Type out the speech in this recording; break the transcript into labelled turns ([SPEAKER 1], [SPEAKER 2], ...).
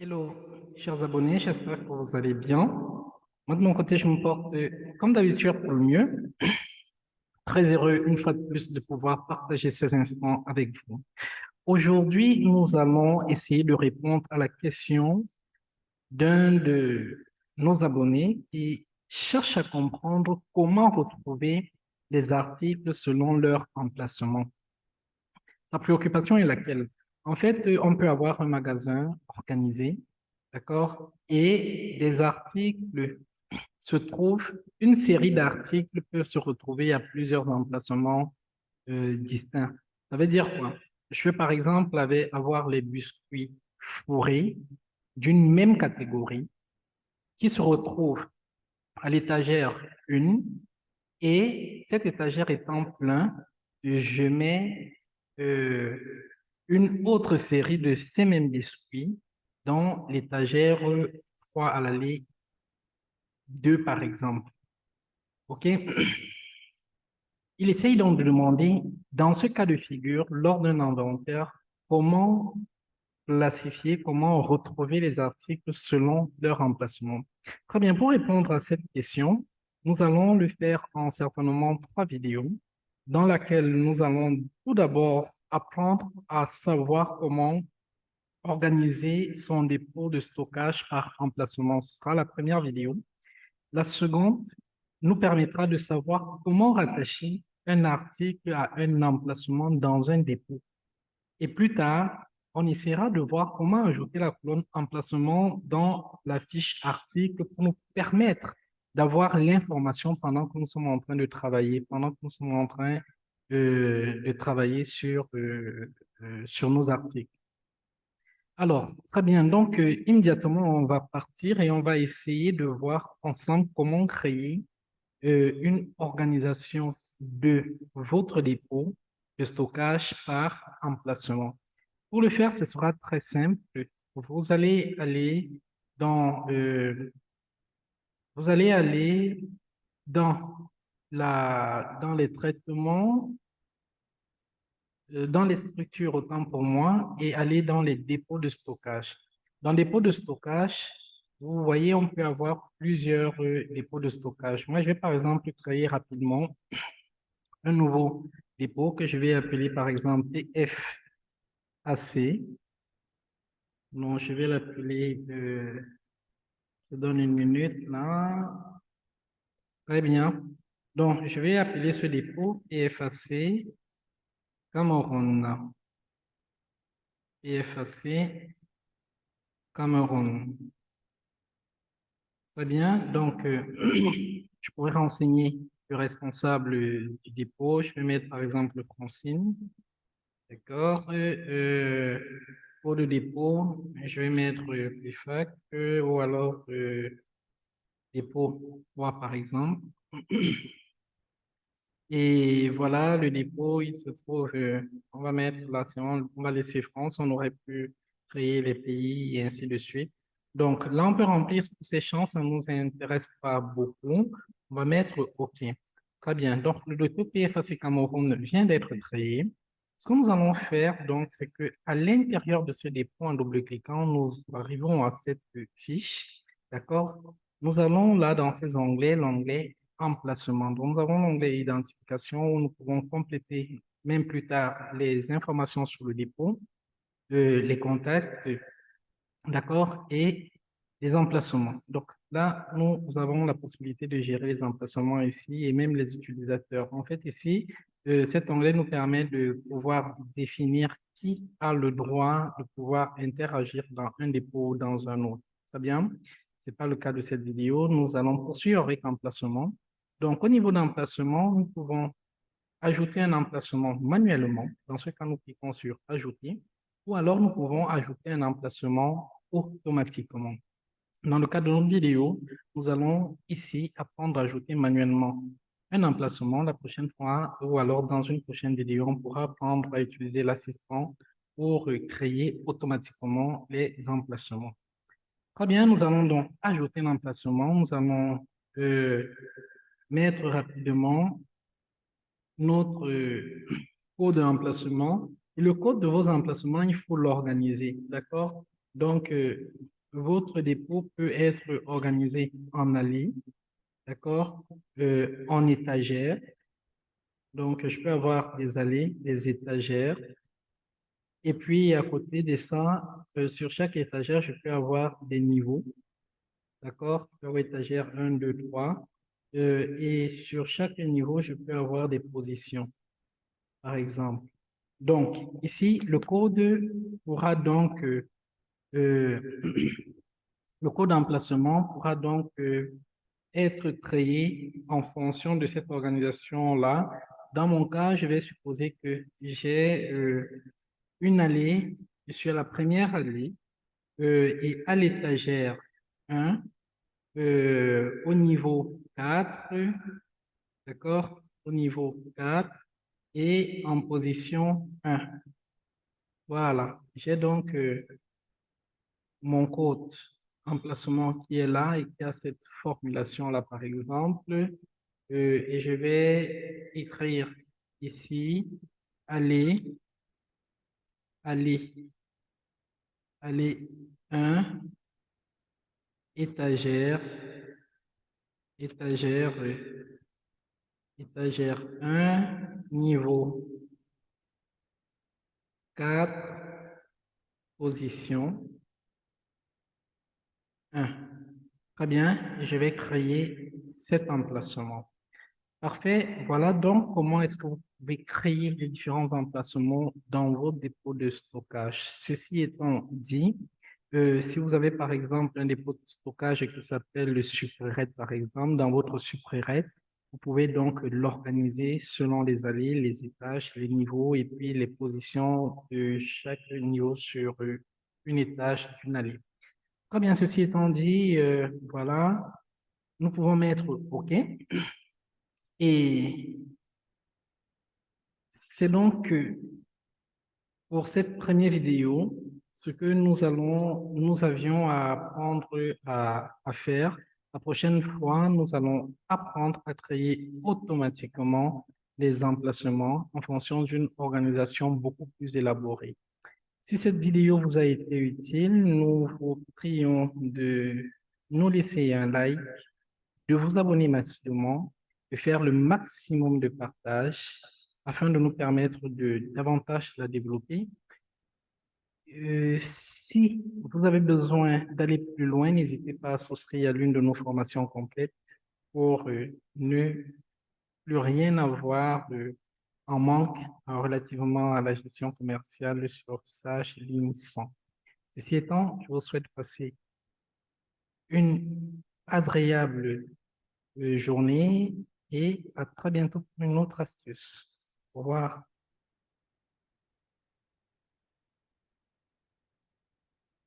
[SPEAKER 1] Hello, chers abonnés, j'espère que vous allez bien. Moi, de mon côté, je me porte comme d'habitude pour le mieux. Très heureux, une fois de plus, de pouvoir partager ces instants avec vous. Aujourd'hui, nous allons essayer de répondre à la question d'un de nos abonnés qui cherche à comprendre comment retrouver les articles selon leur emplacement. La préoccupation est laquelle? En fait, on peut avoir un magasin organisé, d'accord, et des articles se trouvent, une série d'articles peut se retrouver à plusieurs emplacements distincts. Ça veut dire quoi? Je peux par exemple avoir les biscuits fourrés d'une même catégorie qui se retrouvent à l'étagère 1 et cette étagère étant pleine, je mets euh, une autre série de ces mêmes biscuits dans l'étagère 3 à l'allée 2 par exemple. OK? Il essaye donc de demander, dans ce cas de figure, lors d'un inventaire, comment classifier, comment retrouver les articles selon leur emplacement. Très bien, pour répondre à cette question, nous allons le faire en certainement 3 vidéos, dans laquelle nous allons tout d'abord apprendre à savoir comment organiser son dépôt de stockage par emplacement. Ce sera la première vidéo. La seconde nous permettra de savoir comment rattacher un article à un emplacement dans un dépôt. Et plus tard, on essaiera de voir comment ajouter la colonne emplacement dans la fiche article pour nous permettre d'avoir l'information pendant que nous sommes en train de travailler, pendant que nous sommes en train de travailler sur nos articles. Alors, très bien. Donc, immédiatement, on va partir et on va essayer de voir ensemble comment créer une organisation de votre dépôt de stockage par emplacement. Pour le faire, ce sera très simple. Vous allez aller dans, euh, vous allez aller dans dans les traitements, dans les structures, autant pour moi, et aller dans les dépôts de stockage. Dans les dépôts de stockage, vous voyez, on peut avoir plusieurs dépôts de stockage. Moi, je vais par exemple créer rapidement un nouveau dépôt que je vais appeler par exemple PFAC. Non, je vais l'appeler, ça donne une minute là. Très bien. Donc, je vais appeler ce dépôt PFAC Cameroun. PFAC Cameroun. Très bien. Donc, je pourrais renseigner le responsable du dépôt. Je vais mettre par exemple Francine. D'accord. Pour le dépôt, je vais mettre PFAC ou alors dépôt 3 par exemple. Et voilà, le dépôt, il se trouve, on va mettre là, on va laisser France, on aurait pu créer les pays et ainsi de suite. Donc là, on peut remplir tous ces champs, ça ne nous intéresse pas beaucoup. On va mettre OK. Très bien. Donc, le dépôt PFAC Cameroun vient d'être créé. Ce que nous allons faire, donc, c'est que à l'intérieur de ce dépôt, en double-cliquant, nous arrivons à cette fiche. D'accord? Nous allons là, dans ces onglets, l'onglet emplacement. Donc, nous avons l'onglet identification où nous pouvons compléter même plus tard les informations sur le dépôt, les contacts, d'accord, et les emplacements. Donc là, nous avons la possibilité de gérer les emplacements ici et même les utilisateurs. En fait, ici, cet onglet nous permet de pouvoir définir qui a le droit de pouvoir interagir dans un dépôt ou dans un autre. Très bien. Ce n'est pas le cas de cette vidéo. Nous allons poursuivre avec emplacement. Donc, au niveau d'emplacement, nous pouvons ajouter un emplacement manuellement. Dans ce cas, nous cliquons sur Ajouter ou alors nous pouvons ajouter un emplacement automatiquement. Dans le cas de notre vidéo, nous allons ici apprendre à ajouter manuellement un emplacement la prochaine fois ou alors dans une prochaine vidéo, on pourra apprendre à utiliser l'assistant pour créer automatiquement les emplacements. Très bien, nous allons donc ajouter l'emplacement. Nous allons euh, mettre rapidement notre code d'emplacement. Et le code de vos emplacements, il faut l'organiser, d'accord? Donc, votre dépôt peut être organisé en allées, d'accord, en étagères. Donc, je peux avoir des allées, des étagères. Et puis, à côté de ça, sur chaque étagère, je peux avoir des niveaux, d'accord? Je peux avoir étagère 1, 2, 3. Et sur chaque niveau, je peux avoir des positions, par exemple. Donc, ici, le code pourra donc, euh, le code d'emplacement pourra donc être créé en fonction de cette organisation-là. Dans mon cas, je vais supposer que j'ai une allée, je suis à la première allée et à l'étagère 1, au niveau 4, d'accord, au niveau 4 et en position 1. Voilà, j'ai donc mon code emplacement qui est là et qui a cette formulation-là, par exemple, et je vais écrire ici, aller, aller, aller 1, étagère, étagère, étagère 1, niveau 4, position 1. Très bien, je vais créer cet emplacement. Parfait. Voilà donc comment est-ce que vous pouvez créer les différents emplacements dans vos dépôts de stockage. Ceci étant dit, si vous avez par exemple un dépôt de stockage qui s'appelle le supérette, par exemple, dans votre supérette, vous pouvez donc l'organiser selon les allées, les étages, les niveaux et puis les positions de chaque niveau sur une étage d'une allée. Très bien, ceci étant dit, voilà, nous pouvons mettre OK. Et c'est donc pour cette première vidéo, ce que nous avions à apprendre à faire. La prochaine fois, nous allons apprendre à créer automatiquement les emplacements en fonction d'une organisation beaucoup plus élaborée. Si cette vidéo vous a été utile, nous vous prions de nous laisser un like, de vous abonner massivement, de faire le maximum de partage afin de nous permettre de davantage la développer. Si vous avez besoin d'aller plus loin, n'hésitez pas à souscrire à l'une de nos formations complètes pour ne plus rien avoir en manque relativement à la gestion commerciale sur Sage Ligne 100. Ceci étant, je vous souhaite passer une agréable journée et à très bientôt pour une autre astuce. Au revoir.